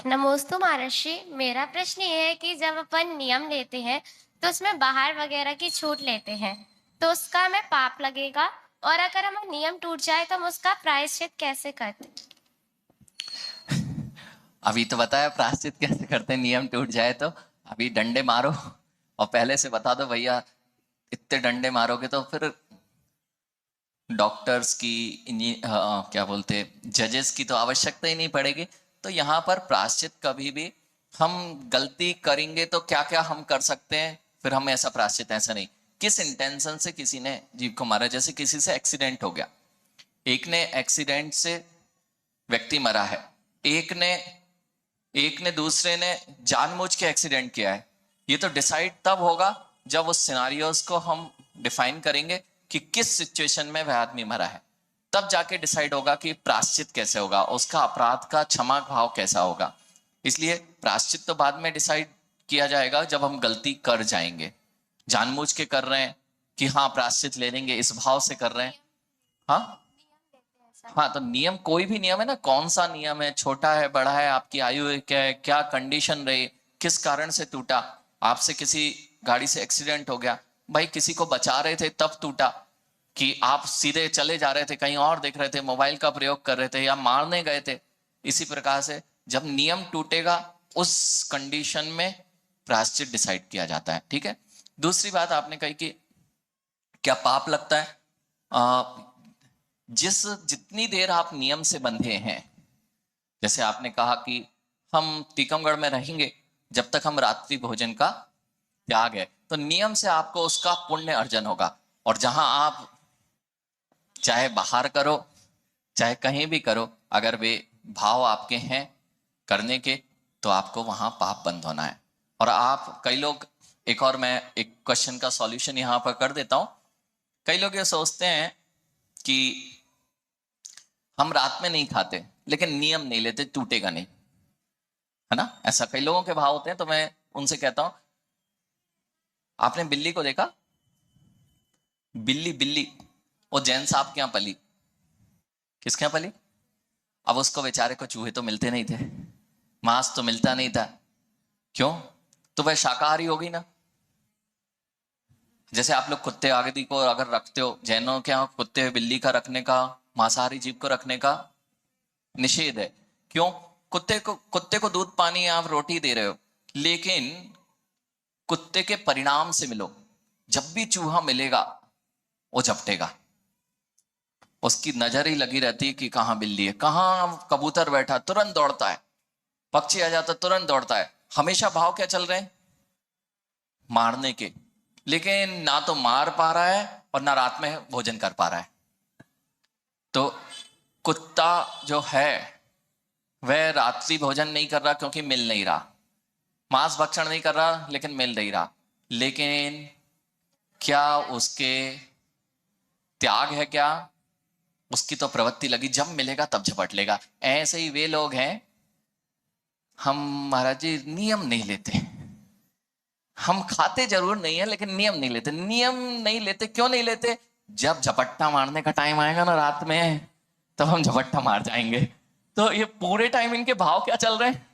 नमोस्तु महर्षि। मेरा प्रश्न ये है कि जब अपन नियम लेते हैं तो उसमें बाहर वगैरह की छूट लेते हैं तो उसका हमें पाप लगेगा, और अगर हमारा नियम टूट जाए तो हम उसका प्रायश्चित कैसे करते? अभी तो बताया प्रायश्चित कैसे करते हैं, नियम टूट जाए तो अभी डंडे मारो और पहले से बता दो भैया इतने डंडे मारोगे तो फिर डॉक्टर्स की क्या बोलते जजेस की तो आवश्यकता ही नहीं पड़ेगी। तो यहाँ पर प्रायश्चित कभी भी हम गलती करेंगे तो क्या क्या हम कर सकते हैं, फिर हम ऐसा प्रायश्चित ऐसा नहीं। किस इंटेंशन से किसी ने जीव को मारा, जैसे किसी से एक्सीडेंट हो गया, एक ने एक्सीडेंट से व्यक्ति मरा है, एक ने दूसरे ने जानबूझ के एक्सीडेंट किया है। ये तो डिसाइड तब होगा जब उस सिनारियोस को हम डिफाइन करेंगे कि किस सिचुएशन में वह आदमी मरा है, तब जाके डिसाइड होगा कि प्रायश्चित कैसे होगा, उसका अपराध का क्षमा भाव कैसा होगा। इसलिए प्रायश्चित तो बाद में डिसाइड किया जाएगा जब हम गलती कर जाएंगे। जानबूझ के कर रहे हैं कि हाँ प्रायश्चित ले लेंगे इस भाव से कर रहे हैं। हाँ हाँ, तो नियम कोई भी नियम है ना, कौन सा नियम है, छोटा है बड़ा है, आपकी आयु क्या है, क्या कंडीशन रही, किस कारण से टूटा। आपसे किसी गाड़ी से एक्सीडेंट हो गया, भाई किसी को बचा रहे थे तब टूटा, कि आप सीधे चले जा रहे थे कहीं और देख रहे थे, मोबाइल का प्रयोग कर रहे थे या मारने गए थे। इसी प्रकार से जब नियम टूटेगा उस कंडीशन में प्रायश्चित डिसाइड किया जाता है। ठीक है। दूसरी बात आपने कही कि क्या पाप लगता है। जितनी देर आप नियम से बंधे हैं, जैसे आपने कहा कि हम टीकमगढ़ में रहेंगे जब तक हम रात्रि भोजन का त्याग है, तो नियम से आपको उसका पुण्य अर्जन होगा। और जहां आप चाहे बाहर करो चाहे कहीं भी करो, अगर वे भाव आपके हैं करने के, तो आपको वहां पाप बंद होना है। और आप कई लोग, एक और मैं एक क्वेश्चन का सॉल्यूशन यहां पर कर देता हूं। कई लोग ये सोचते हैं कि हम रात में नहीं खाते लेकिन नियम नहीं लेते, टूटेगा नहीं, है ना। ऐसा कई लोगों के भाव होते हैं। तो मैं उनसे कहता हूं, आपने बिल्ली को देखा, बिल्ली बिल्ली वो जैन साहब के यहां पली, किसके यहां पली। अब उसको बेचारे को चूहे तो मिलते नहीं थे, मांस तो मिलता नहीं था, क्यों, तो वह शाकाहारी होगी ना। जैसे आप लोग कुत्ते आदि को अगर रखते हो, जैनों के यहाँ कुत्ते बिल्ली का रखने का, मांसाहारी जीव को रखने का निषेध है। क्यों, कुत्ते को दूध पानी आप रोटी दे रहे हो, लेकिन कुत्ते के परिणाम से मिलो। जब भी चूहा मिलेगा वो झपटेगा, उसकी नजर ही लगी रहती है कि कहां बिल्ली है, कहां कबूतर बैठा तुरंत दौड़ता है, पक्षी आ जाता तुरंत दौड़ता है। हमेशा भाव क्या चल रहे हैं, मारने के। लेकिन ना तो मार पा रहा है और ना रात में भोजन कर पा रहा है। तो कुत्ता जो है वह रात्रि भोजन नहीं कर रहा क्योंकि मिल नहीं रहा, मांस भक्षण नहीं कर रहा लेकिन मिल नहीं रहा। लेकिन क्या उसके त्याग है क्या, उसकी तो प्रवृत्ति लगी, जब मिलेगा तब झपट लेगा। ऐसे ही वे लोग हैं, हम महाराज जी नियम नहीं लेते, हम खाते जरूर नहीं है लेकिन नियम नहीं लेते। नियम नहीं लेते, क्यों नहीं लेते, जब झपट्टा मारने का टाइम आएगा ना रात में, तब हम झपट्टा मार जाएंगे। तो ये पूरे टाइम इनके भाव क्या चल रहे हैं,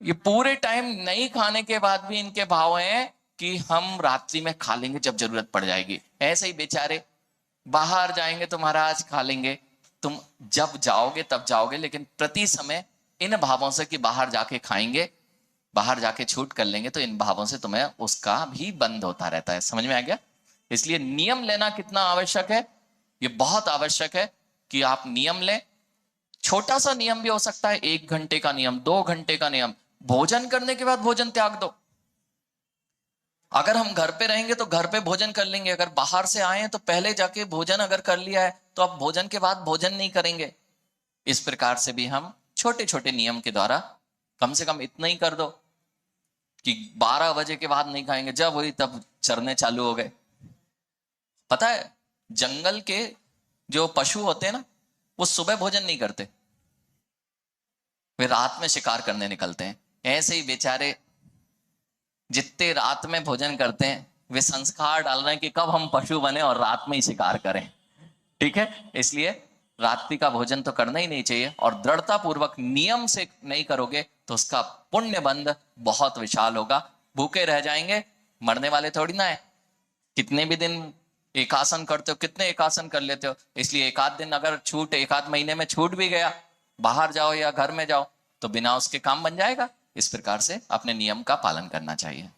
ये पूरे टाइम नहीं खाने के बाद भी इनके भाव हैं कि हम रात्रि में खा लेंगे जब जरूरत पड़ जाएगी। ऐसे ही बेचारे बाहर जाएंगे तो महाराज खा लेंगे, तुम जब जाओगे तब जाओगे, लेकिन प्रति समय इन भावों से कि बाहर जाके खाएंगे, बाहर जाके छूट कर लेंगे, तो इन भावों से तुम्हें उसका भी बंद होता रहता है। समझ में आ गया। इसलिए नियम लेना कितना आवश्यक है, ये बहुत आवश्यक है कि आप नियम लें। छोटा सा नियम भी हो सकता है, 1 घंटे का नियम, 2 घंटे का नियम, भोजन करने के बाद भोजन त्याग दो। अगर हम घर पे रहेंगे तो घर पे भोजन कर लेंगे, अगर बाहर से आए हैं तो पहले जाके भोजन अगर कर लिया है तो अब भोजन के बाद भोजन नहीं करेंगे। इस प्रकार से भी हम छोटे छोटे नियम के द्वारा कम से कम इतना ही कर दो कि 12 बजे के बाद नहीं खाएंगे, जब हुई तब चरने चालू हो गए। पता है जंगल के जो पशु होते हैं ना, वो सुबह भोजन नहीं करते, वे रात में शिकार करने निकलते हैं। ऐसे ही बेचारे जितने रात में भोजन करते हैं, वे संस्कार डाल रहे हैं कि कब हम पशु बने और रात में ही शिकार करें। ठीक है। इसलिए रात्रि का भोजन तो करना ही नहीं चाहिए, और दृढ़ता पूर्वक नियम से नहीं करोगे तो उसका पुण्य बंध बहुत विशाल होगा। भूखे रह जाएंगे, मरने वाले थोड़ी ना है। कितने भी दिन एकासन करते हो, कितने एकासन कर लेते हो, इसलिए एक आध दिन अगर छूट, एक आध महीने में छूट भी गया, बाहर जाओ या घर में जाओ, तो बिना उसके काम बन जाएगा। इस प्रकार से अपने नियम का पालन करना चाहिए।